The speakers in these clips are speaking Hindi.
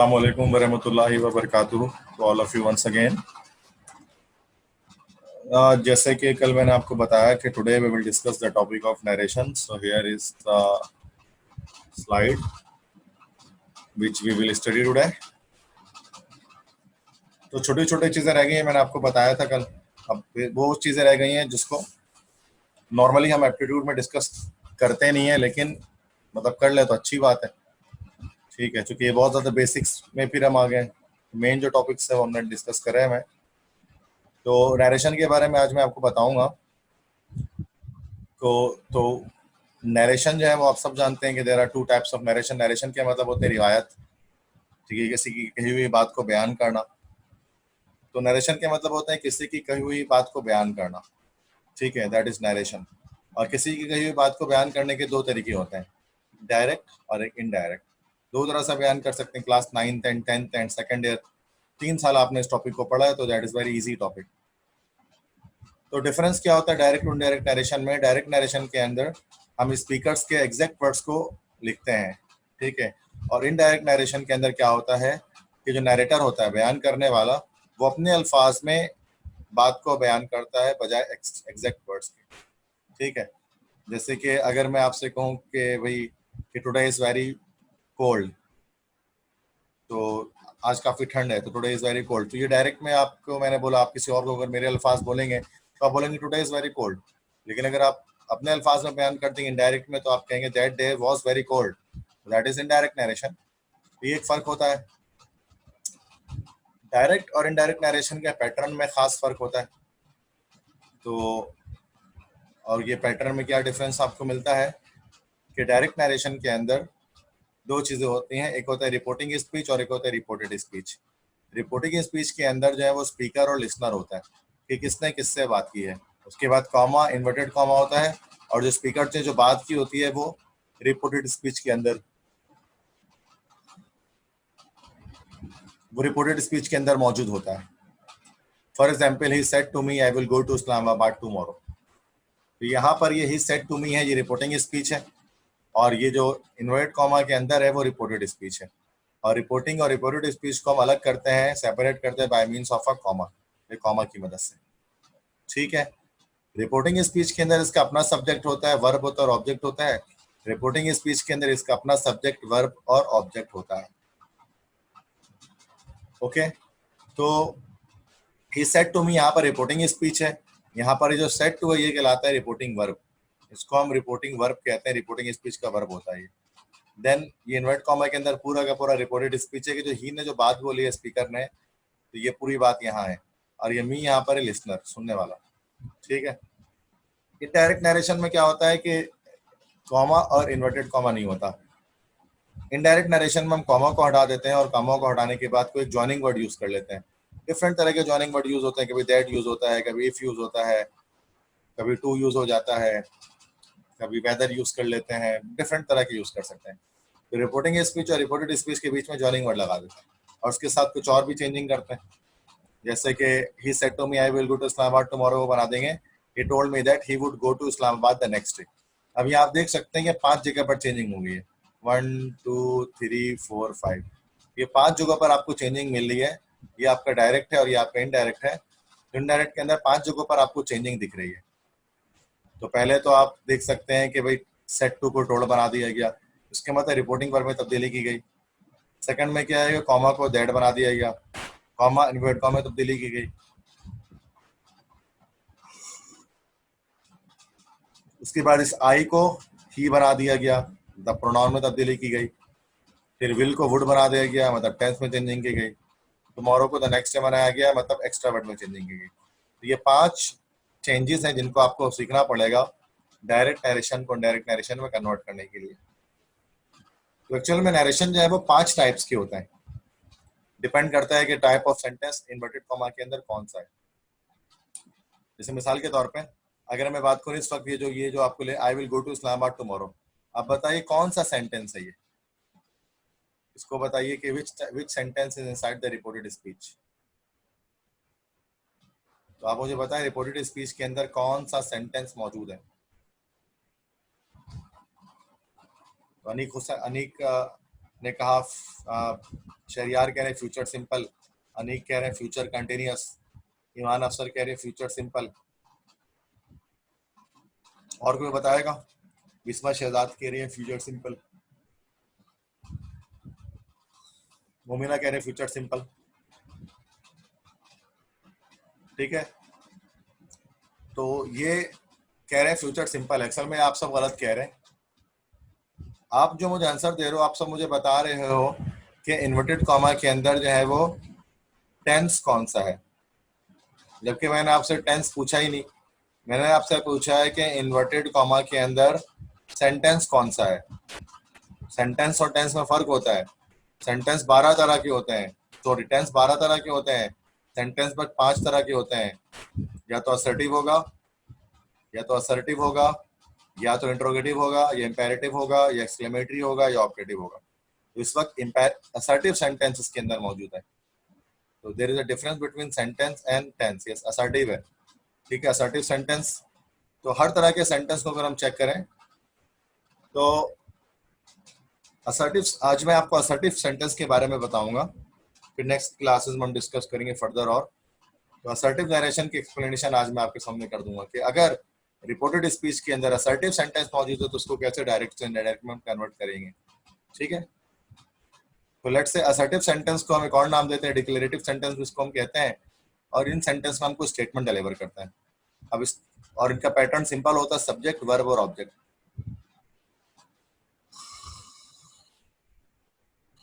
Assalamualaikum warahmatullahi wabarakatuh to all of you once again. जैसे कि कल मैंने आपको बताया कि today we will discuss the topic of narration. So here is the slide which we will study today. तो छोटी छोटी चीज़ें रह गई हैं, मैंने आपको बताया था कल. अब वो चीज़ें रह गई हैं जिसको नॉर्मली हम एप्टीट्यूड में डिस्कस करते नहीं है, लेकिन मतलब कर ले तो अच्छी बात है. ठीक है, क्योंकि ये बहुत ज़्यादा बेसिक्स में फिर हम आ गए. मेन जो टॉपिक्स है वो हमने डिस्कस करे हैं. तो नरेशन के बारे में आज मैं आपको बताऊंगा. तो नरेशन जो है वो आप सब जानते हैं कि there are two types of narration. Narration क्या मतलब होते हैं? रिवायत. ठीक है, किसी की कही हुई बात को बयान करना. तो नरेशन के मतलब होता है किसी की कही हुई बात को बयान करना. ठीक है, दैट इज नरेशन. और किसी की कही हुई बात को बयान करने के दो तरीके होते हैं, डायरेक्ट और एक इनडायरेक्ट. दो तरह से बयान कर सकते हैं. Class 9th and 10th and second year 3 साल आपने इस टॉपिक को पढ़ा है, तो that is very easy topic. तो डिफरेंस क्या होता है डायरेक्ट और इनडायरेक्ट नरेशन में? डायरेक्ट नरेशन के अंदर हम स्पीकर्स के एग्जैक्ट वर्ड्स को लिखते हैं. ठीक है. और इनडायरेक्ट नरेशन के अंदर क्या होता है कि जो नरेटर होता है, बयान करने वाला, वो अपने अल्फाज में बात को बयान करता है बजाय एग्जैक्ट वर्ड्स के. ठीक है. जैसे कि अगर मैं आपसे कहूँ कि भाई कि टुडे इज वेरी कोल्ड, तो आज काफ़ी ठंड है, तो टुडे इज़ वेरी कोल्ड. तो ये डायरेक्ट में आपको मैंने बोला, आप किसी और को अगर मेरे अल्फाज बोलेंगे तो आप बोलेंगे टुडे इज़ वेरी कोल्ड. लेकिन अगर आप अपने अल्फाज में बयान करते हैं इनडायरेक्ट में, तो आप कहेंगे that day was very cold. That is indirect narration. ये एक फ़र्क होता है. डायरेक्ट और इनडायरेक्ट नरेशन के पैटर्न में ख़ास फ़र्क होता है. तो और ये पैटर्न में क्या डिफरेंस आपको मिलता है कि डायरेक्ट नरेशन के अंदर दो चीज़ें होती हैं. एक होता है रिपोर्टिंग स्पीच और एक होता है रिपोर्टेड स्पीच. रिपोर्टिंग स्पीच के अंदर जो है वो स्पीकर और लिसनर होता है कि किसने किससे बात की है. उसके बाद कॉमा, इन्वर्टेड कॉमा होता है. और जो स्पीकर से जो बात की होती है वो रिपोर्टेड स्पीच के अंदर मौजूद होता है. For example, he said to me I will go to Islamabad tomorrow. तो यहाँ पर ये ही सेड टू मी है, ये रिपोर्टिंग स्पीच है. और ये जो इन्वर्टेड कॉमा के अंदर है वो रिपोर्टेड स्पीच है. और रिपोर्टिंग और रिपोर्टेड स्पीच को हम अलग करते हैं, सेपरेट करते हैं bye means of a comma, ये कॉमा की मदद से. ठीक है. रिपोर्टिंग स्पीच के अंदर इसका अपना सब्जेक्ट होता है, वर्ब होता है और ऑब्जेक्ट होता है. रिपोर्टिंग स्पीच के अंदर इसका अपना सब्जेक्ट, वर्ब और ऑब्जेक्ट होता है. ओके. तो ही सेड टू मी यहाँ पर रिपोर्टिंग स्पीच है. यहाँ पर जो सेड टू है ये कहलाता है रिपोर्टिंग वर्ब. इसको हम रिपोर्टिंग वर्ब कहते हैं, रिपोर्टिंग स्पीच का वर्ब होता है. देन ये इन्वर्ट कॉमा के अंदर पूरा का पूरा रिपोर्टेड स्पीच है कि जो ही ने जो बात बोली है स्पीकर ने, तो ये पूरी बात यहाँ है. और ये मी यहाँ पर है लिसनर, सुनने वाला. ठीक है. इनडायरेक्ट नरेशन में क्या होता है कि कॉमा और इन्वर्टेड कॉमा नहीं होता. इनडायरेक्ट नरेशन में हम कॉमा को हटा देते हैं और कॉमा को हटाने के बाद कोई जॉइनिंग वर्ड यूज कर लेते हैं. डिफरेंट तरह के जॉइनिंग वर्ड यूज होते हैं. कभी दैट यूज होता है, कभी इफ यूज होता है, कभी टू यूज हो जाता है, कभी वेदर यूज कर लेते हैं. डिफरेंट तरह के यूज कर सकते हैं. तो रिपोर्टिंग स्पीच और रिपोर्टेड स्पीच के बीच में जॉइनिंग वर्ड लगा देते हैं और उसके साथ कुछ और भी चेंजिंग करते हैं. जैसे कि he said to me I will go to Islamabad tomorrow, बना देंगे he told me that he would go to Islamabad the next day. अब ये आप देख सकते हैं कि 5 जगह पर चेंजिंग हो गई है. 1 2 3 4 5, ये 5 जगह पर आपको चेंजिंग मिल रही है. ये आपका डायरेक्ट है और ये आपका इनडायरेक्ट है. इनडायरेक्ट के अंदर 5 जगहों पर आपको चेंजिंग दिख रही है. तो पहले तो आप देख सकते हैं कि भाई सेट टू को टोल्ड बना दिया गया, उसके मतलब रिपोर्टिंग वर्ब में तब्दीली की गई. सेकंड में क्या है, कॉमा को दैट बना दिया गया, कॉमा इन्वर्ट कॉमा में तब्दीली की गई. उसके बाद इस आई को ही बना दिया गया, मतलब प्रोनाउन में तब्दीली की गई. फिर विल को वुड बना दिया गया, मतलब टेंस में चेंजिंग की गई. टुमारो को द नेक्स्ट डे बनाया गया, मतलब एक्स्ट्रा वर्ड में चेंजिंग की गई. तो ये 5 चेंजेस हैं जिनको आपको सीखना पड़ेगा डायरेक्ट नरेशन को डायरेक्ट नरेशन में कन्वर्ट करने के लिए. तो एक्चुअल में नरेशन जो है वो 5 टाइप्स के होता है. डिपेंड करता है कि type of sentence inverted comma के अंदर कौन सा है. जैसे मिसाल के तौर पे अगर मैं बात करूँ इस वक्त, ये जो आपको ले I will go to Islamabad tomorrow, आप बताइए कौन सा सेंटेंस है ये. इसको बताइए कि विच sentence is inside the reported speech. तो आप मुझे बताएं रिपोर्टेड स्पीच के अंदर कौन सा सेंटेंस मौजूद है. तो अनीक ने कहा, शहरियार कह रहे हैं फ्यूचर सिंपल, अनीक कह रहे हैं फ्यूचर कंटिन्यूअस, ईमान अफसर कह रहे हैं फ्यूचर सिंपल। और कोई बताएगा? बिस्मा शहजाद कह रही है फ्यूचर सिंपल, मोमिना कह रहे हैं फ्यूचर सिंपल। ठीक है, तो ये कह रहे हैं फ्यूचर सिंपल, एक्चुअल में आप सब गलत कह रहे हैं। आप जो मुझे आंसर दे रहे हो, आप सब मुझे बता रहे हो कि इन्वर्टेड कॉमा के अंदर जो है वो टेंस कौन सा है, जबकि मैंने आपसे टेंस पूछा ही नहीं। मैंने आपसे पूछा है कि इन्वर्टेड कॉमा के अंदर सेंटेंस कौन सा है। सेंटेंस और टेंस में फर्क होता है। सेंटेंस 12 तरह के होते हैं, सॉरी टेंस 12 तरह के होते हैं, सेंटेंस बस 5 तरह के होते हैं। या तो असर्टिव होगा, या तो असर्टिव होगा, या तो इंट्रोगेटिव होगा, या इंपेरेटिव होगा, या एक्सक्लेमेटरी होगा, या ऑब्जेक्टिव होगा। तो इस वक्त असर्टिव सेंटेंस इसके अंदर मौजूद है। तो there is a difference between sentence and tense. Yes, assertive है, ठीक है, असर्टिव सेंटेंस। तो हर तरह के सेंटेंस को अगर हम चेक करें तो असर्टिव, आज मैं आपको असर्टिव सेंटेंस के बारे में बताऊंगा, फिर नेक्स्ट क्लासेस में हम डिस्कस करेंगे फर्दर। और तो असर्टिव नरेशन की एक्सप्लेनेशन आज मैं आपके सामने कर दूंगा कि अगर रिपोर्टेड स्पीच के अंदर असर्टिव सेंटेंस मौजूद है तो उसको कैसे डायरेक्ट से इनडायरेक्ट में हम कन्वर्ट करेंगे। ठीक है, तो लेट्स से असर्टिव सेंटेंस को हम एक और नाम देते हैं डिक्लेरेटिव सेंटेंस जिसको हम कहते हैं, और इन सेंटेंस में हमको स्टेटमेंट डिलीवर करते हैं। अब इस और इनका पैटर्न सिंपल होता है, सब्जेक्ट, वर्ब और ऑब्जेक्ट।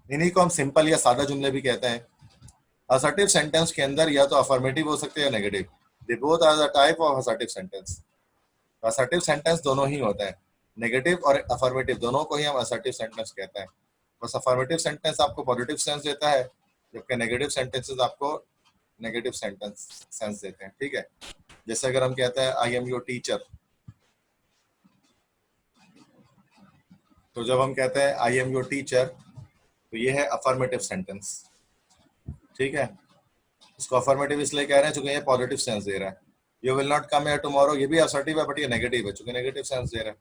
इन्हीं को हम सिंपल या सादा जुमले भी कहते हैं। असर्टिव सेंटेंस के अंदर या तो अफर्मेटिव हो सकते हैं या negative. They both are the type of assertive sentence. Assertive sentence दोनों ही होते हैं, नेगेटिव और अफर्मेटिव दोनों को ही हम असर्टिव सेंटेंस कहते हैं। बस अफर्मेटिव सेंटेंस आपको पॉजिटिव सेंस देता है, जबकि नेगेटिव सेंटेंसेस आपको नेगेटिव सेंटेंस सेंस देते हैं। ठीक है, जैसे अगर हम कहते हैं आई एम योर टीचर, तो जब हम कहते हैं आई एम योर टीचर तो ये है अफर्मेटिव सेंटेंस। ठीक है, इसको अफर्मेटिव इसलिए कह रहे हैं चूंकि ये पॉजिटिव सेंस दे रहा है। You will not come here tomorrow, ये भी असर्टिव है बट ये नेगेटिव है चूंकि नेगेटिव सेंस दे रहा है।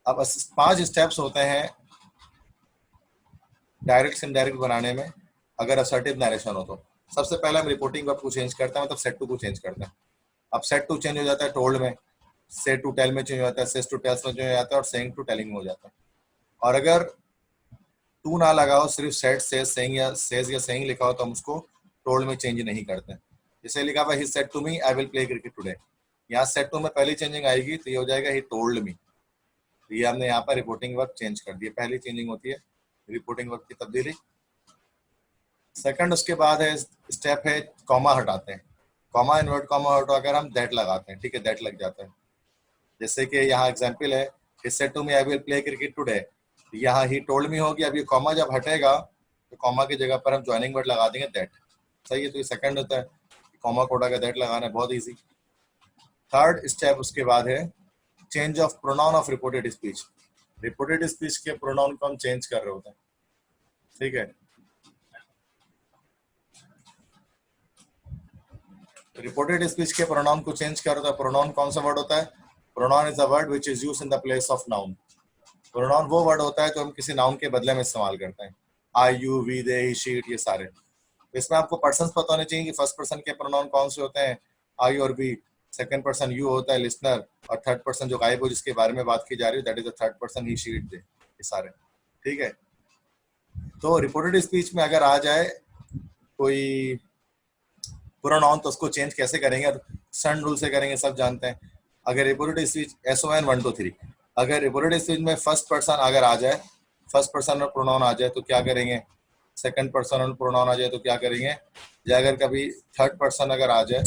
अब 5 स्टेप्स होते हैं डायरेक्ट से इनडायरेक्ट बनाने में अगर असर्टिव नरेशन हो तो। सबसे पहले हम रिपोर्टिंग वर्ब को चेंज करते हैं, मतलब सेट टू को चेंज करते हैं। अब सेट टू चेंज हो जाता है टोल्ड में, से टू टेल में चेंज हो जाता है, सेस टू टेल्स में चेंज हो जाता है, और सेइंग टू टेलिंग में हो जाता है। और अगर टू ना लगा हो, सिर्फ सेट सेज सेइंग या सेज या सेइंग लिखा हो तो हम उसको टोल्ड में चेंज नहीं करते। जैसे लिखा हुआ he said to me I will play cricket today, यहाँ सेड टू में पहली चेंजिंग आएगी तो ये हो जाएगा ही टोल्ड मी। तो ये हमने यहाँ पर रिपोर्टिंग वर्ब चेंज कर दिया, पहली चेंजिंग होती है रिपोर्टिंग वर्ब की तब्दीली। सेकंड उसके बाद है स्टेप है कॉमा हटाते हैं। कॉमा इन्वर्ट कॉमा हटाकर हम दैट लगाते हैं। ठीक है, दैट लग जाता है। जैसे कि यहाँ एग्जांपल है he said to me I will play cricket today, यहाँ ही टोल्ड मी होगी। अब ये कॉमा जब हटेगा तो कॉमा की जगह पर हम ज्वाइनिंग वर्ड लगा देंगे दैट। सही है, तो ये सेकंड होता है, कॉमा कोटा का दैट लगाना है, बहुत ईजी। थर्ड स्टेप उसके बाद है change of pronoun of reported speech. Reported speech के प्रोनाउन को हम चेंज कर रहे होते हैं। ठीक है, रिपोर्टेड स्पीच के प्रोनाउन को चेंज कर रहे हैं। प्रोनाउन कौन सा वर्ड होता है? Pronoun is a word which is used in the place of noun. Pronoun वो वर्ड होता है जो हम किसी नाउन के बदले में इस्तेमाल करते हैं। I, you, we, they, he, she, it, ये सारे। इसमें आपको पर्सन पता होने चाहिए कि फर्स्ट पर्सन के प्रोनाउन कौन से होते हैं, आई और वी। सेकंड पर्सन यू होता है, लिसनर। और थर्ड पर्सन जो गायब हो जिसके बारे में बात की जा रही है, that is the third person, he, she, it, they, ये सारे। ठीक है, तो रिपोर्टेड स्पीच में अगर आ जाए कोई प्रोनाउन तो उसको चेंज कैसे करेंगे? सन रूल से करेंगे, सब जानते हैं। अगर रिपोर्टेड स्पीच SON 1 2 3, अगर रिपोर्टेड स्पीच में फर्स्ट पर्सन अगर आ जाए, फर्स्ट पर्सन में प्रोनाउन आ जाए तो क्या करेंगे? सेकंड पर्सन प्रोनाउन आ जाए तो क्या करेंगे? या अगर कभी थर्ड पर्सन अगर आ जाए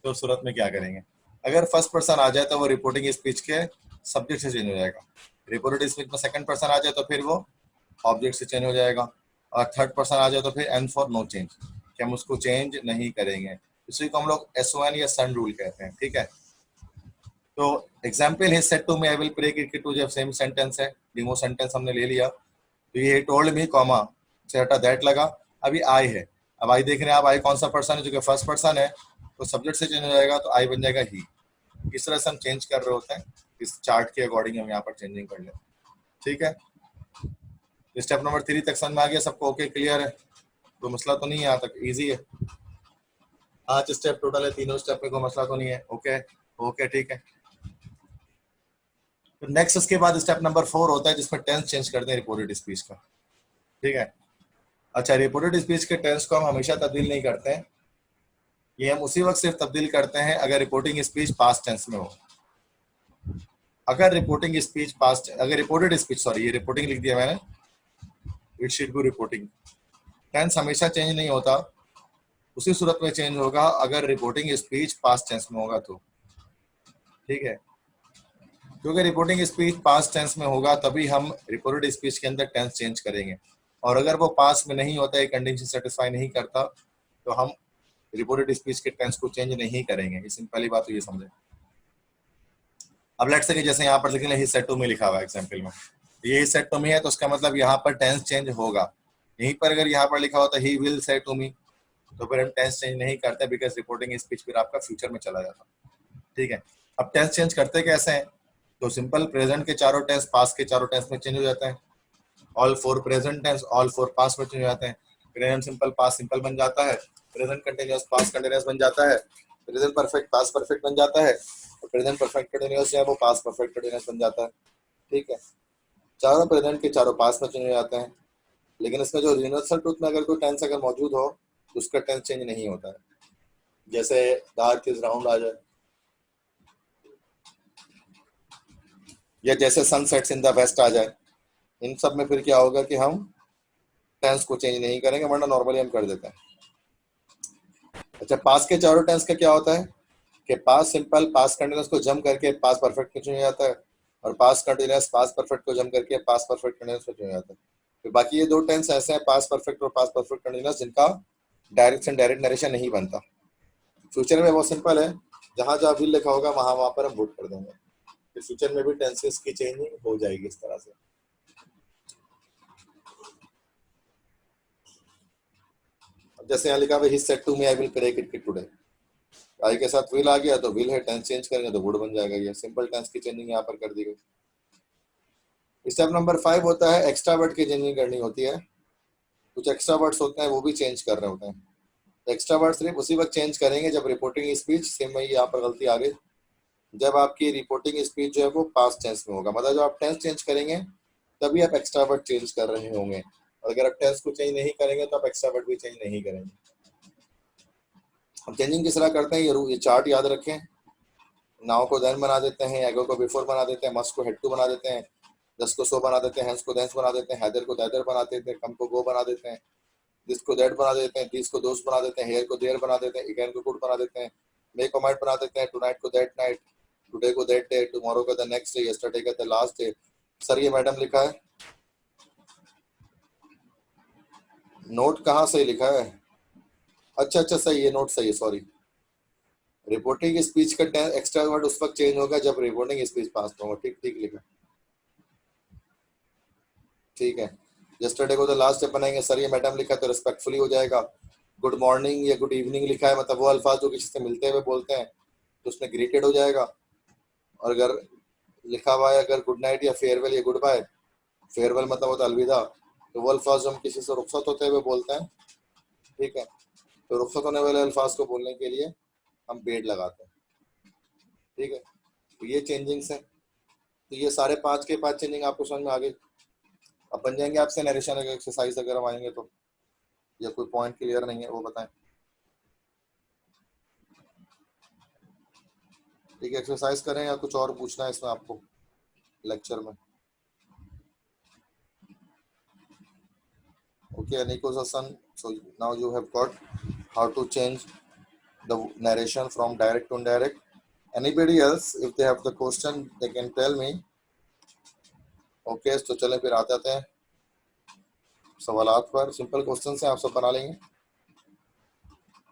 तो सूरत में क्या करेंगे? अगर फर्स्ट पर्सन आ जाए तो वो रिपोर्टिंग स्पीच के सब्जेक्ट से चेंज हो जाएगा। रिपोर्टेड स्पीच में सेकंड पर्सन आ जाए तो फिर वो ऑब्जेक्ट से चेंज हो जाएगा। और थर्ड पर्सन आ जाए तो फिर एन फॉर नो चेंज, कि हम उसको चेंज नहीं करेंगे। इसी को हम लोग SON या सन रूल कहते हैं। ठीक है, तो example he said to me I will play cricket to, जब सेम सेंटेंस है, डिमो सेंटेंस हमने ले लिया। तो ये टोल्ड मी कॉमा से हटा दैट लगा, अभी आई है। अब आई देख रहे हैं आप, आई कौन सा पर्सन है? जो कि फर्स्ट पर्सन है, तो सब्जेक्ट से चेंज हो जाएगा तो आई बन जाएगा ही। इस तरह से हम चेंज कर रहे होते हैं, इस चार्ट के अकॉर्डिंग हम यहाँ पर चेंजिंग कर लें। ठीक है, स्टेप नंबर 3 तक समझ में आ गया सबको? ओके, क्लियर है? कोई मसला तो नहीं है? यहाँ तक इजी है? 5 स्टेप टोटल है, तीनों स्टेप में कोई मसला तो नहीं है? ओके ओके, ठीक है। तो नेक्स्ट इसके बाद स्टेप नंबर 4 होता है जिसमें टेंस चेंज करते हैं रिपोर्टेड स्पीच का। ठीक है। अच्छा, रिपोर्टेड स्पीच के टेंस को हम हमेशा तब्दील नहीं करते हैं, ये हम उसी वक्त सिर्फ तब्दील करते हैं अगर रिपोर्टिंग स्पीच पास्ट टेंस में हो। अगर रिपोर्टिंग स्पीच पास्ट, अगर रिपोर्टेड स्पीच, सॉरी ये रिपोर्टिंग लिख दिया मैंने, it should be reporting. Tense हमेशा चेंज नहीं होता, उसी सूरत में चेंज होगा अगर रिपोर्टिंग स्पीच पास्ट टेंस में होगा तो। ठीक है, क्योंकि रिपोर्टिंग स्पीच पास्ट टेंस में होगा तभी हम रिपोर्टेड स्पीच के अंदर टेंस चेंज करेंगे, और अगर वो पास्ट में नहीं होता, एक कंडीशन सेटिस्फाई नहीं करता, तो हम रिपोर्टेड स्पीच के टेंस को चेंज नहीं करेंगे। ये सिंपल बात तो ये समझे। अब लेट्स से कि जैसे यहाँ पर लिखने ही सेट टू में लिखा हुआ है एग्जाम्पल में, ये सेट टू मी है तो उसका मतलब यहाँ पर टेंस चेंज होगा। यहीं पर अगर यहाँ पर लिखा होता he will say to me, तो फिर हम टेंस चेंज नहीं करते बिकॉज रिपोर्टिंग स्पीच फिर आपका फ्यूचर में चला जाता। ठीक है। अब टेंस चेंज करते कैसे हैं? तो सिंपल प्रेजेंट के चारों टेंस पास्ट के चारों टेंस में चेंज हो जाता है। All four present tense all four past में चेंज हो जाते हैं। प्रेजेंट सिंपल पास्ट सिंपल बन जाता है, प्रेजेंट कंटिन्यूअस पास्ट कंटिन्यूअस बन जाता है, प्रेजेंट परफेक्ट पास्ट परफेक्ट बन जाता है, और प्रेजेंट परफेक्ट कंटिन्यूअस जो है वो पास्ट परफेक्ट कंटिन्यूअस बन जाता है। ठीक है, चारों प्रेजेंट के चारों पास्ट में चेंज हो जाते हैं। लेकिन इसमें जो यूनिवर्सल ट्रूथ में अगर कोई टेंस अगर मौजूद हो तो उसका टेंस चेंज नहीं होता है। जैसे द अर्थ इज राउंड आ जाए, या जैसे sun sets in the west आ जाए, इन सब में फिर क्या होगा कि हम टेंस को चेंज नहीं करेंगे, वरना नॉर्मली हम कर देते हैं। अच्छा, पास के चारों टेंस का क्या होता है कि पास सिंपल पास कंटिन्यूअस को जम करके पास परफेक्ट में चेंज हो जाता है, और पास कंटिन्यूअस पास परफेक्ट को जम करके पास परफेक्ट कंटिन्यूअस में चेंज हो जाता है। फिर बाकी ये दो टेंस ऐसे हैं, पास परफेक्ट और पास परफेक्ट कंटिन्यूअस, जिनका डायरेक्ट से डायरेक्ट नरेशन नहीं बनता। फ्यूचर में बहुत सिंपल है, जहां जहां विल लिखा होगा वहां वहां पर हम पुट कर देंगे, फिर फ्यूचर में भी टेंसेस की चेंजिंग हो जाएगी इस तरह से। जैसे यहाँ लिखा हुआ he said to me I will play cricket today, I के साथ विल आ गया तो विल है, टेंस चेंज करेंगे तो वुड बन जाएगा। ये सिंपल टेंस की चेंजिंग यहाँ पर कर दी गई। स्टेप नंबर 5 होता है एक्स्ट्रा वर्ड की चेंजिंग करनी होती है। कुछ एक्स्ट्रा वर्ड्स होते हैं वो भी चेंज कर रहे होते हैं। एक्स्ट्रा वर्ड सिर्फ उसी वक्त चेंज करेंगे जब रिपोर्टिंग स्पीच, सेम वही यहाँ पर गलती आ गई, जब आपकी रिपोर्टिंग स्पीच जो है वो पास्ट टेंस में होगा, मतलब जब आप टेंस चेंज करेंगे तभी आप एक्स्ट्रा वर्ड चेंज कर रहे होंगे, और अगर आप टेंस को चेंज नहीं करेंगे तो आप एक्स्ट्रा वर्ड भी चेंज नहीं करेंगे। हम चेंजिंग किस तरह करते हैं, ये चार्ट याद रखें। नाव को देन बना देते हैं, एगो को बिफोर बना देते हैं, मस्ट को हेड टू बना देते हैं, दस को सो बना देते हैं, हैंस को देंस बना देते हैं, हैदर को दैदर बना देते हैं, कम को गो बना देते हैं, दिस को दैट बना देते हैं, दिस को दोस्त बना देते हैं, हेयर को देयर बना देते हैं, अगेन को गुड बना देते हैं, मे को माइट बना देते हैं, टू नाइट को दैट नाइट, टुडे को दैट डे, टुमारो को द नेक्स्ट डे, यस्टरडे का द लास्ट डे। सर ये मैडम लिखा है, नोट कहाँ से लिखा है? अच्छा अच्छा सही है, नोट सही है, सॉरी। रिपोर्टिंग स्पीच का एक्स्ट्रा वर्ड उस वक्त चेंज होगा जब रिपोर्टिंग स्पीच पास होगा। ठीक ठीक लिखा, ठीक है। यस्टरडे को तो लास्ट डे बनाएंगे, सर ये मैडम लिखा है तो रिस्पेक्टफुली हो जाएगा। गुड मॉर्निंग या गुड इवनिंग लिखा है, मतलब वो अल्फाज जो किसी से मिलते हुए बोलते हैं तो उसमें ग्रेटेड हो जाएगा। और अगर लिखा हुआ है अगर गुड नाइट या फेयरवेल या गुड बाय, फेयरवेल मतलब होता है अलविदा, तो वो अल्फाज जो हम किसी से रुखसत होते हुए बोलते हैं, ठीक है, तो रुखसत होने वाले अल्फाज को बोलने के लिए हम पेड लगाते हैं। ठीक है, तो ये चेंजिंग्स है। तो ये सारे 5 के 5 चेंजिंग आपको समझ में आ गई। अब बन जाएंगे आपसे नरेशन एक्सरसाइज अगर हम आएंगे तो, या कोई पॉइंट क्लियर नहीं है वो बताएं। ठीक है, एक्सरसाइज करें या कुछ और पूछना है इसमें आपको लेक्चर में? Okay, Aniko-san, so now you have got how to change the narration from direct to indirect. Anybody else, if they have the question, they can tell me. Okay, तो चलें फिर आते आते हैं सवालात पर। सिंपल क्वेश्चन से आप सब बना लेंगे।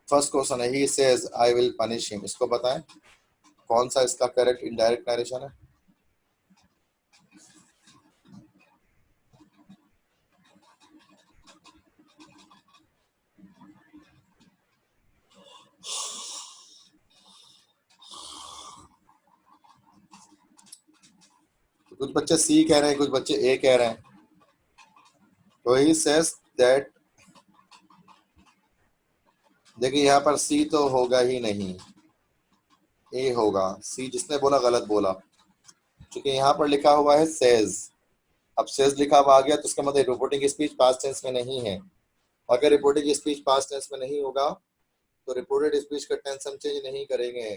फर्स्ट क्वेश्चन है, he says I will punish him, इसको बताएं कौन सा इसका करेक्ट इनडायरेक्ट नरेशन है? तो कुछ बच्चे सी कह रहे हैं, कुछ बच्चे ए कह रहे हैं। तो ही सेज दैट, देखिए यहाँ पर सी तो होगा ही नहीं, ए होगा, सी जिसने बोला गलत बोला, क्योंकि यहाँ पर लिखा हुआ है सेज। अब सेज लिखा हुआ आ गया तो उसका मतलब रिपोर्टिंग स्पीच पास्ट टेंस में नहीं है। अगर रिपोर्टिंग स्पीच पास्ट टेंस में नहीं होगा तो रिपोर्टेड स्पीच का टेंस हम चेंज नहीं करेंगे,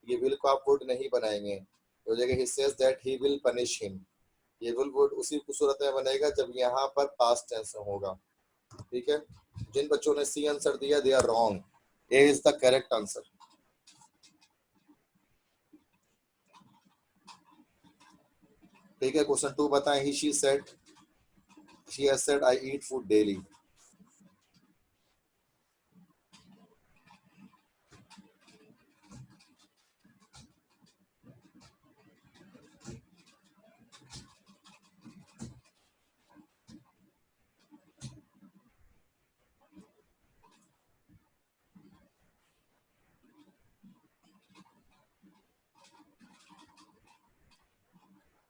ये विल को आप वुड नहीं बनाएंगे। तो जगह he says that he will punish him, ये विल वुड उसी सूरत में बनेगा जब यहाँ पर पास्ट टेंस होगा। ठीक है, जिन बच्चों ने सी आंसर दिया they are wrong, A is the correct answer. ठीक है, क्वेश्चन 2 बताएं। He she said, she has said I eat food daily.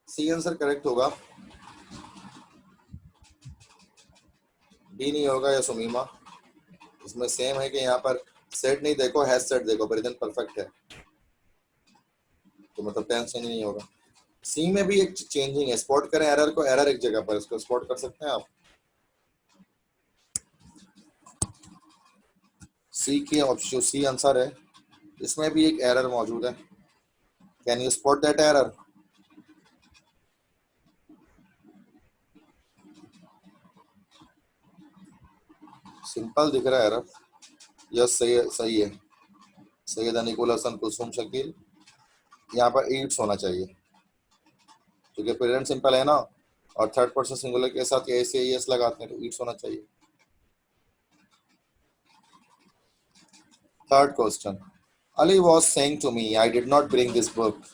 C answer correct होगा, बी नहीं होगा या सुमीमा। इसमें सेम है कि यहाँ पर सेट नहीं देखो, हैज सेट देखो, प्रेजेंट परफेक्ट है तो मतलब टेंस चेंज नहीं होगा। सी में भी एक चेंजिंग है, स्पॉट करें एरर को, एरर एक जगह पर, इसको स्पॉट कर सकते हैं आप। सी की ऑप्शन, सी आंसर है, इसमें भी एक एरर मौजूद है। Can you spot that error? Simple दिख रहा है एरर। यस सही है, सही है। सैयद अनिकुल हसन कुसुम शकील, यहाँ पर ईट्स होना चाहिए क्योंकि प्रेजेंट सिंपल है ना, और थर्ड पर्सन सिंगुलर के साथ एस या एस लगाते हैं तो ईट्स होना चाहिए। Third question, Ali was saying to me, I did not bring this book.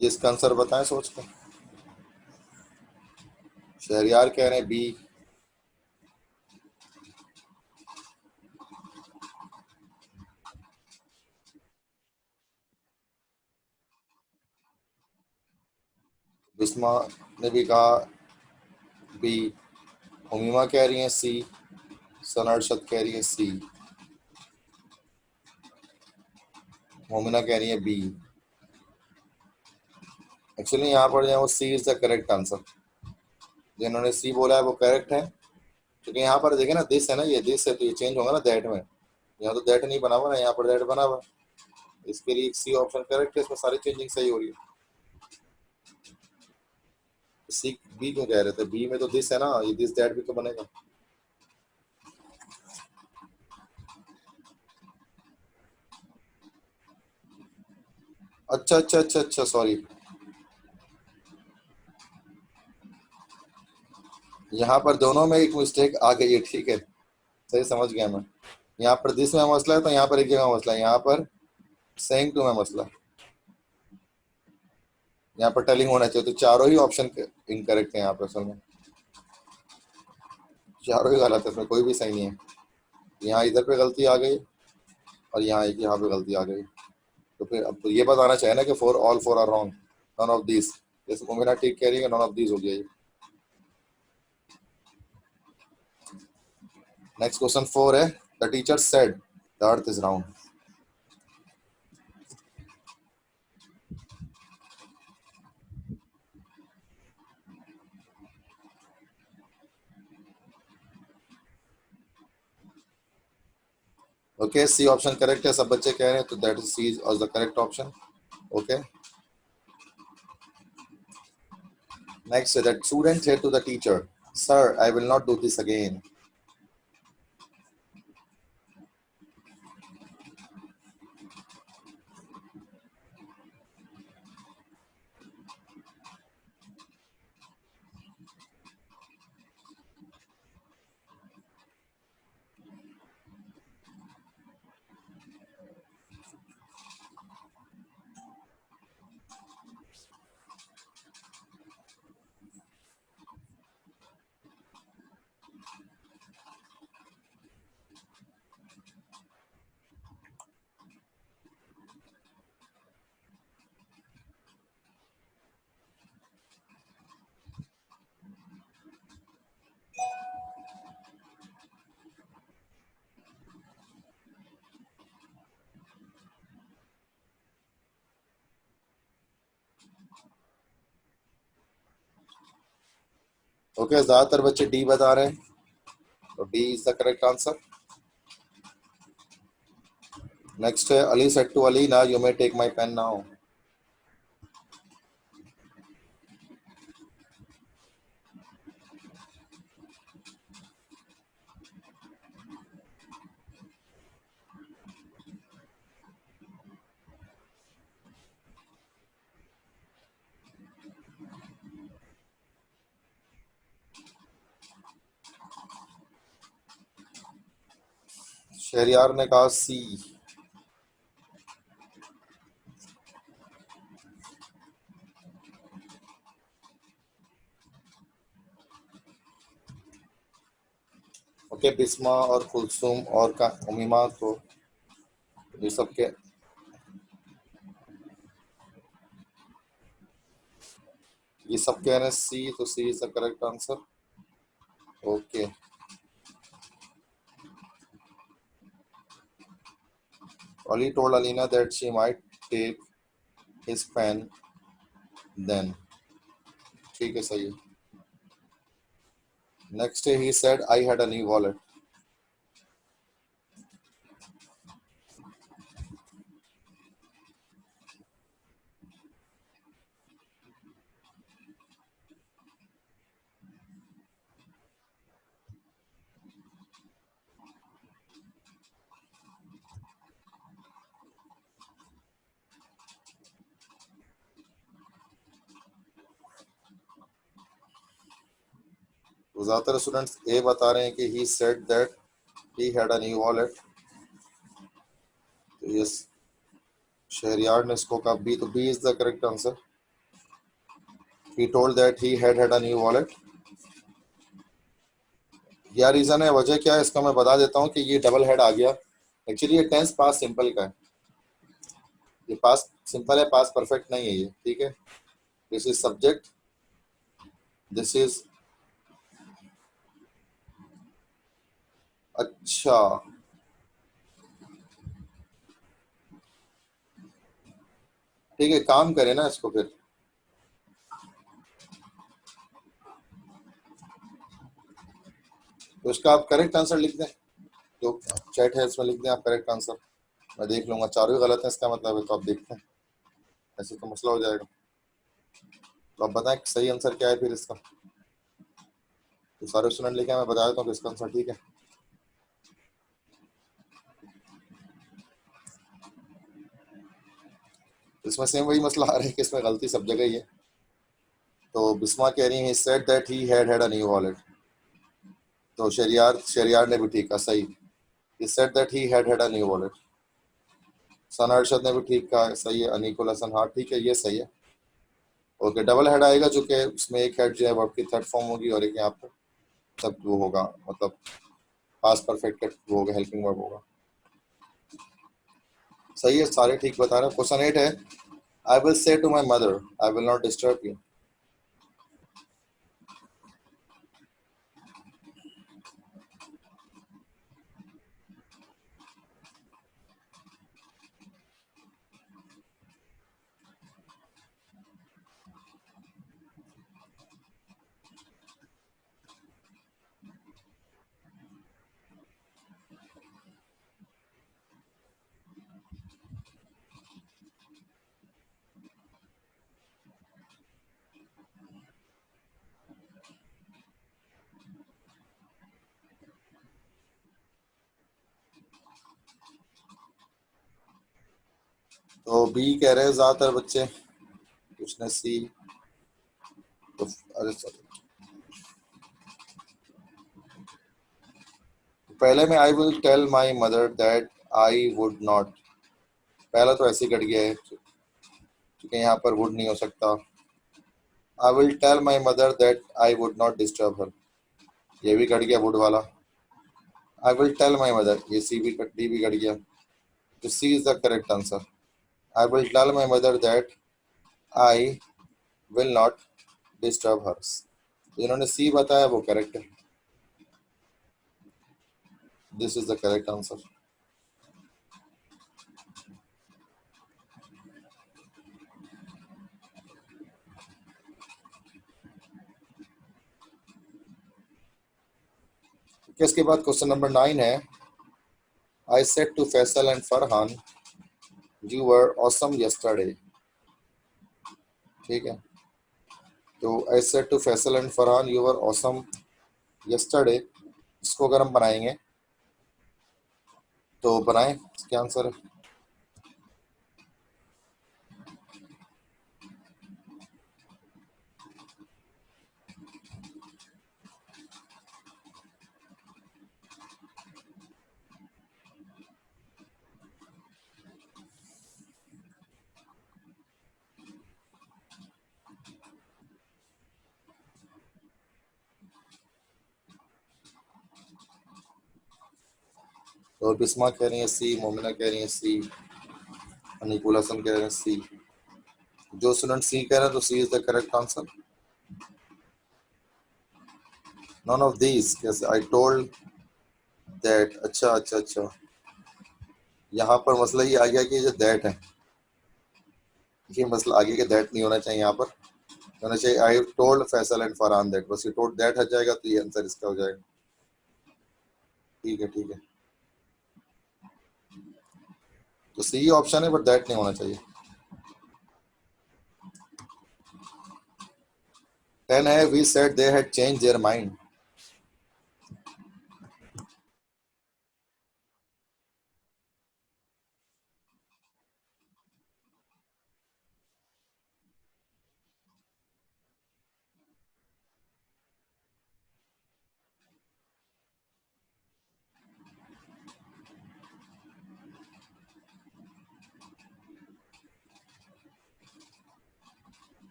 जिसका आंसर बताएं सोच कर। शहरियार कह रहे हैं बी। बिस्मा ने भी कहा बी। उमीमा कह रही है सी। सनरशद कह रही है सी। मोमिना कह रही है बी। एक्चुअली यहाँ पर जो है वो सी इज द करेक्ट आंसर। जिन्होंने सी बोला है वो करेक्ट है, क्योंकि यहाँ पर देखे ना दिस है ना, ये दिस है तो ये चेंज होगा ना दैट में। यहाँ तो दैट नहीं बना हुआ ना, यहाँ पर दैट बना हुआ, इसके लिए सी ऑप्शन करेक्ट है, इसमें सारी चेंजिंग सही हो रही है। सी बी क्यों कह रहे थे? बी में तो दिस है ना, ये दिस दैट भी तो बनेगा। अच्छा अच्छा अच्छा अच्छा, सॉरी। यहाँ पर दोनों में एक मिस्टेक आ गई है, ठीक है, सही समझ गया मैं। यहाँ पर दिस में मसला है तो यहाँ पर एक जगह मसला है, यहाँ पर सेइंग टू में मसला है, यहाँ पर टेलिंग होना चाहिए, तो चारों ही ऑप्शन इनकरेक्ट है यहाँ पर असल में। चारों ही गलत है, इसमें कोई भी सही नहीं है। यहाँ इधर पे गलती आ गई और यहाँ एक यहाँ पे गलती आ गई, तो फिर अब तो ये बताना चाहिए ना कि four all four are wrong, none of this. जैसे मुमिना ठीक कह रही है, नन ऑफ दिस हो गया ये। नेक्स्ट क्वेश्चन 4 है, the teacher said the earth is round. Okay, C option correct है, सब बच्चे कह रहे हैं, तो that is C is the correct option. Okay, next है, that student said to the teacher, sir I will not do this again. Okay, ज्यादातर बच्चे डी बता रहे हैं, तो D is the correct answer. Next है Ali said to Alina you may take my pen now. Shahryar ने कहा सी। ओके, बिस्मा और कुलसुम और का उमीमा, तो ये सब के कह रहे हैं सी, तो C is the correct answer. Okay, Ali told Alina that she might take his pen then. ठीक है, सही है। Next he said I had a new wallet. तो ज्यादातर स्टूडेंट्स ए बता रहे हैं कि he said that he had a new wallet. तो यस, शहरियार ने इसको कहा बी, तो B is the correct answer. He told that he had a new wallet. क्या रीजन है, वजह क्या है, इसका मैं बता देता हूँ कि ये डबल हेड आ गया। एक्चुअली ये टेंस पास सिंपल का है, ये पास सिंपल है, पास परफेक्ट नहीं है ये, ठीक है। This is subject, this is, अच्छा ठीक है, काम करें ना इसको फिर। तो इसका आप करेक्ट आंसर लिख दें, जो चैट है इसमें लिख दें आप करेक्ट आंसर, मैं देख लूंगा। चारों ही गलत है इसका मतलब है, तो आप देखते हैं, ऐसे तो मसला हो जाएगा। तो आप बताएं सही आंसर क्या है फिर इसका। तो सारे स्टूडेंट लिखे हैं, मैं बता देता हूँ कि इसका आंसर ठीक है। इसमें सेम वही मसला आ रहा है कि इसमें गलती सब जगह ही है। तो बिस्मा कह रही है said that he had a new wallet, तो शरियार ने भी ठीक कहा, सही। he said that he had a new wallet। सन अरशद ने भी ठीक कहा, सही है। अनिकुल हसन, हाँ ठीक है, ये सही है। ओके, डबल हेड आएगा जो कि उसमें एक हेड जो है वर्ब की थर्ड फॉर्म होगी और एक यहाँ पर सब वो होगा, मतलब पास परफेक्ट वो होगा, हेल्पिंग वर्ब होगा। सही है, सारे ठीक बता रहे हैं। क्वेश्चन 8 है I will say to my mother I will not disturb you. तो बी कह रहे हैं ज्यादातर बच्चे, कुछ ने सी। तो अरे sorry, पहले में I will tell my mother that I would not, पहला तो ऐसे ही कट गया है क्योंकि यहाँ पर वुड नहीं हो सकता। I will tell my mother that I would not disturb her, ये भी कट गया वुड वाला। I will tell my mother, ये सी भी कट, डी भी कट गया, तो C is the correct answer. I will tell my mother that I will not disturb hers, जिन्होंने सी बताया वो करेक्ट है, this is the correct answer. इसके बाद क्वेश्चन नंबर 9 है, I said to Faisal and Farhan you were awesome yesterday. ठीक है, तो I said to Faisal and Farhan you were awesome yesterday, इसको अगर हम बनाएंगे तो बनाएं, क्या आंसर है? तो बिस्मा कह रही है सी, मोमिना कह रही है सी, अनिकुल हसन कह रहे हैं सी। जो स्टूडेंट सी कह रहे हैं तो C is the correct answer. None of these, कैसे? I told that. अच्छा अच्छा अच्छा, यहाँ पर मसला ये आ गया कि जो दैट है, ये मसला आगे के दैट नहीं होना चाहिए, यहाँ पर होना चाहिए I told Faisal and Farhan that. बस ये टोल्ड दैट हट जाएगा तो ये आंसर इसका हो जाएगा। ठीक है ठीक है, तो सी ऑप्शन है, बट दैट नहीं होना चाहिए। 10 है, we said they had change their mind.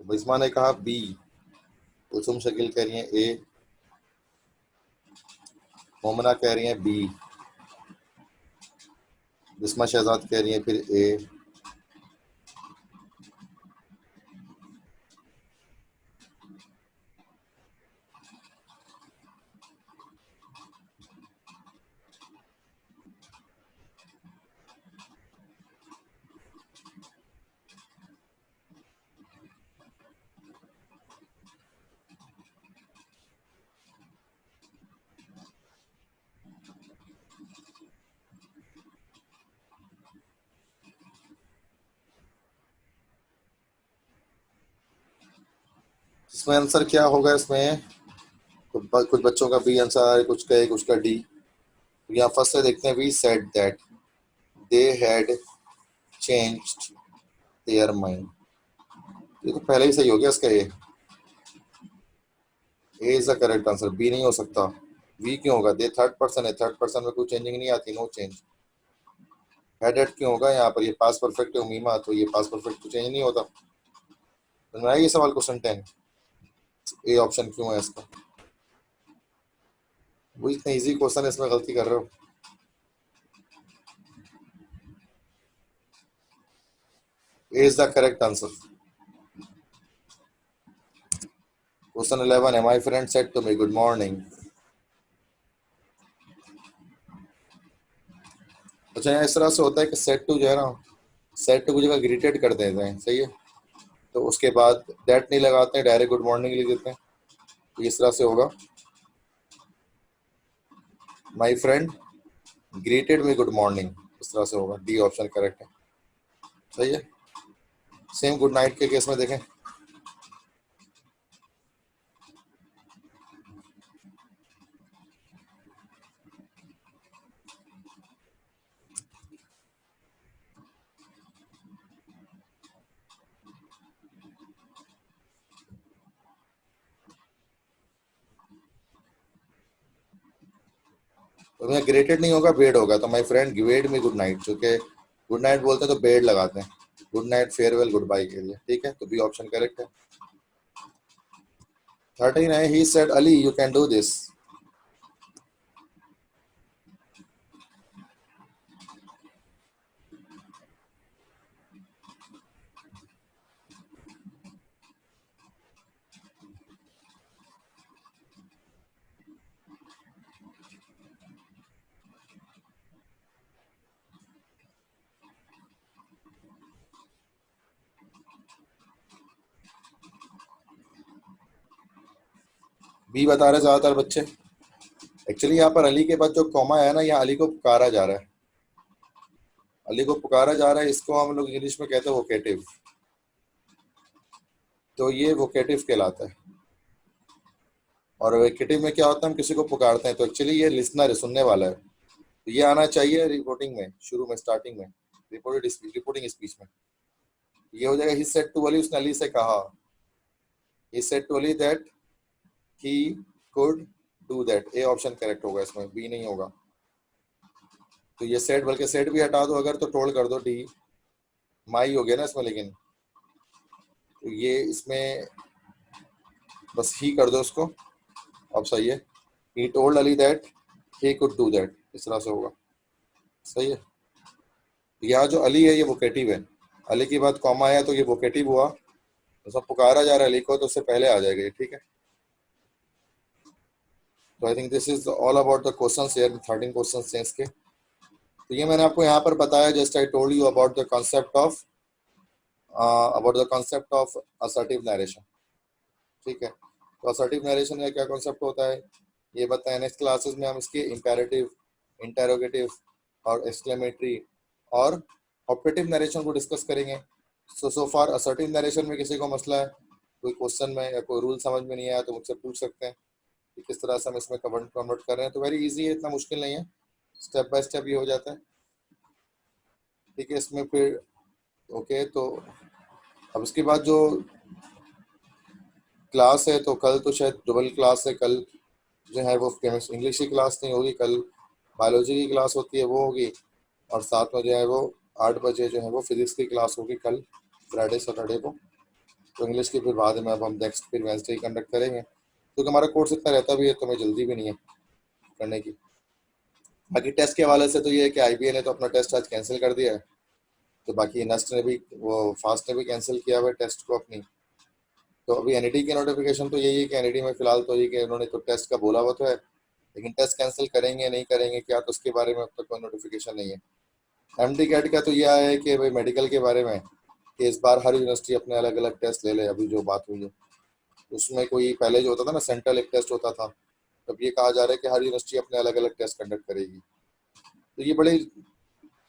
तो बिस्मा ने कहा बी, कुसुम शकील कह रही है ए, मोमना कह रही है बी, बिस्मा शहजाद कह रही है फिर ए। इसमें आंसर क्या होगा? इसमें कुछ बच्चों का बी आंसर है, कुछ का ए, कुछ का डी। यहाँ फर्स्ट से देखते हैं, we said that they had changed their mind. ये तो पहले ही सही हो गया इसका, A is the correct answer, B नहीं हो सकता। वी क्यों होगा? दे थर्ड पर्सन है, थर्ड पर्सन में कोई चेंजिंग नहीं आती, नो चेंज। हेड हेड क्यों होगा? यहाँ पर ये पास परफेक्ट है मीमा, तो ये पास परफेक्ट तो चेंज नहीं होता। समझ में आया ये सवाल? क्वेश्चन 10 ए ऑप्शन क्यों है इसका? वो इतना इजी क्वेश्चन है, इसमें गलती कर रहे हो। A is the correct answer. Question 11 है, my friend said to me good morning. अच्छा, यहाँ इस तरह से होता है कि सेट टू जो है ना, सेट टू की जगह ग्रीटेड कर देते हैं, सही है। तो उसके बाद दैट नहीं लगाते हैं, डायरेक्ट गुड मॉर्निंग लिख देते हैं। तो इस तरह से होगा, my friend greeted me good morning, इस तरह से होगा। डी ऑप्शन करेक्ट है, सही है। सेम गुड नाइट के केस में देखें, तो यहाँ ग्रेटेड नहीं होगा, बेड होगा। तो my friend gived me good night, चूंकि गुड नाइट बोलते हैं तो बेड लगाते हैं, good night farewell goodbye के लिए। ठीक है, तो बी ऑप्शन करेक्ट है। 13 है, he said Ali you can do this. B बता रहे ज्यादातर बच्चे। एक्चुअली यहाँ पर अली के बाद जो कॉमा है ना, यहाँ अली को पुकारा जा रहा है, अली को पुकारा जा रहा है, इसको हम लोग इंग्लिश में कहते हैं वोकेटिव। तो ये वोकेटिव कहलाता है। और वोकेटिव में क्या होता है, हम किसी को पुकारते हैं, तो एक्चुअली ये लिसनर है, सुनने वाला है। तो ये आना चाहिए रिपोर्टिंग में, शुरू में, स्टार्टिंग में, रिपोर्टिंग स्पीच में। ये हो जाएगा ही सेड टू अली, उसने अली से कहा, he said to Ali that he could do that. A option correct होगा इसमें, बी नहीं होगा। तो ये सेड, बल्कि सेड भी हटा दो अगर, तो टोल्ड कर दो, डी माई हो गया ना इसमें, लेकिन तो ये इसमें बस ही कर दो उसको, अब सही है। He told Ali that he could do that, इस तरह से होगा, सही है। यहाँ जो अली है ये वोकेटिव है, अली के बाद कॉमा है तो ये वोकेटिव हुआ, तो सब पुकारा जा रहा है अली को, तो उससे पहले आ जाएगा ये, ठीक है। तो I think this is all about the questions here, 13 questions हैं इसके। तो ये मैंने आपको यहाँ पर बताया, just I told you about the concept of assertive narration, ठीक है। तो असर्टिव नरेशन का क्या कॉन्सेप्ट होता है ये बताएं। नेक्स्ट क्लासेस में हम इसके इंपेरेटिव, इंटेरोगेटिव और एक्सक्लेमेटरी और ऑपरेटिव नरेशन को डिस्कस करेंगे। सो फार असर्टिव नरेशन में किसी को मसला है, कोई क्वेश्चन में या कोई रूल समझ में नहीं आया, तो मुझसे पूछ सकते हैं कि किस तरह से हम इसमें कन्वर्ट कर रहे हैं। तो वेरी इजी है, इतना मुश्किल नहीं है, स्टेप बाय स्टेप ये हो जाता है, ठीक है। इसमें फिर ओके, तो अब इसके बाद जो क्लास है, तो कल तो शायद डबल क्लास है, कल जो है वो केमिस्ट्री इंग्लिश की क्लास नहीं होगी, कल बायोलॉजी की क्लास होती है, वो होगी। और साथ में जो है वो 8 बजे जो है वो फिजिक्स की क्लास होगी कल, फ्राइडे सैटरडे को। तो इंग्लिश की फिर बाद में अब हम नेक्स्ट फिर वेंसडे कंडक्ट करेंगे, क्योंकि हमारा कोर्स इतना रहता भी है, तो हमें जल्दी भी नहीं है करने की। बाकी टेस्ट के हवाले से तो ये है कि IBA ने तो अपना टेस्ट आज कैंसिल कर दिया है, तो बाकी नेस्ट ने भी, वो फास्ट ने भी कैंसिल किया हुआ है टेस्ट को अपनी। तो अभी NET की नोटिफिकेशन तो यही है कि NET में फिलहाल तो ये कि उन्होंने तो टेस्ट का बोला हुआ तो है, लेकिन टेस्ट कैंसिल करेंगे नहीं करेंगे क्या, तो उसके बारे में अब तक कोई नोटिफिकेशन नहीं है। MD कैट का तो ये आया है कि भाई मेडिकल के बारे में, कि इस बार हर यूनिवर्सिटी अपने अलग अलग टेस्ट ले ले। अभी जो बात हुई है उसमें, कोई पहले जो होता था ना सेंट्रल एक टेस्ट होता था, तब ये कहा जा रहा है कि हर यूनिवर्सिटी अपने अलग अलग टेस्ट कंडक्ट करेगी। तो ये बड़ी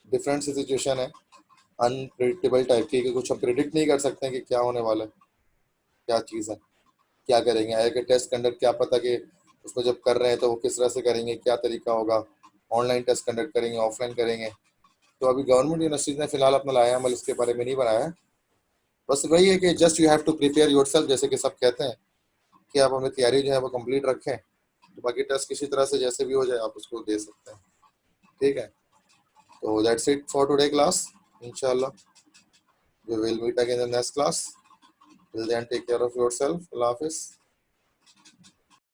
डिफरेंट सी सिचुएशन है, अनप्रिडिक्टेबल टाइप की, कि कुछ हम प्रिडिक्ट नहीं कर सकते हैं कि क्या होने वाला है, क्या चीज़ है, क्या करेंगे। आया कि टेस्ट कंडक्ट, क्या पता कि उसको जब कर रहे हैं तो वो किस तरह से करेंगे, क्या तरीका होगा, ऑनलाइन टेस्ट कंडक्ट करेंगे, ऑफलाइन करेंगे। तो अभी गवर्नमेंट यूनिवर्सिटीज ने फिलहाल अपना लाया अमल इसके बारे में नहीं बनाया है। बस वही है कि just you have to prepare yourself, जैसे कि सब कहते हैं कि आप अपनी तैयारी जो है वो कंप्लीट रखें, तो बाकी टेस्ट किसी तरह से जैसे भी हो जाए आप उसको दे सकते हैं, ठीक है। तो that's it for today class, इंशाल्लाह we will meet again in the next class. Till then, take care of yourself. Allah Hafiz.